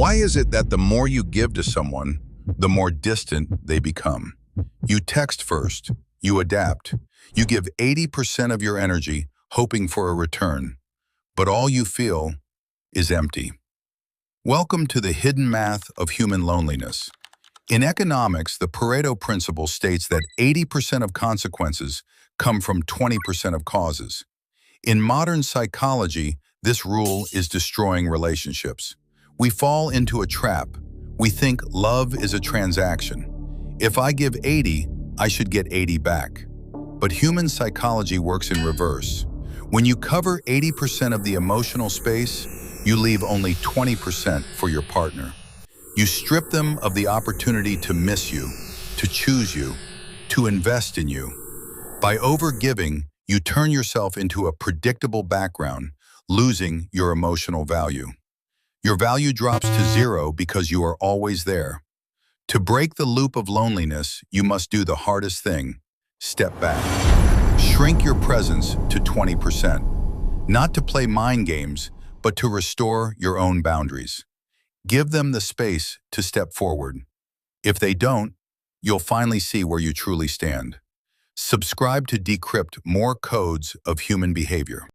Why is it that the more you give to someone, the more distant they become? You text first, you adapt, you give 80% of your energy hoping for a return, but all you feel is empty. Welcome to the hidden math of human loneliness. In economics, the Pareto Principle states that 80% of consequences come from 20% of causes. In modern psychology, this rule is destroying relationships. We fall into a trap. We think love is a transaction. If I give 80, I should get 80 back. But human psychology works in reverse. When you cover 80% of the emotional space, you leave only 20% for your partner. You strip them of the opportunity to miss you, to choose you, to invest in you. By overgiving, you turn yourself into a predictable background, losing your emotional value. Your value drops to zero because you are always there. To break the loop of loneliness, you must do the hardest thing: step back. Shrink your presence to 20%. Not to play mind games, but to restore your own boundaries. Give them the space to step forward. If they don't, you'll finally see where you truly stand. Subscribe to Decrypt more codes of human behavior.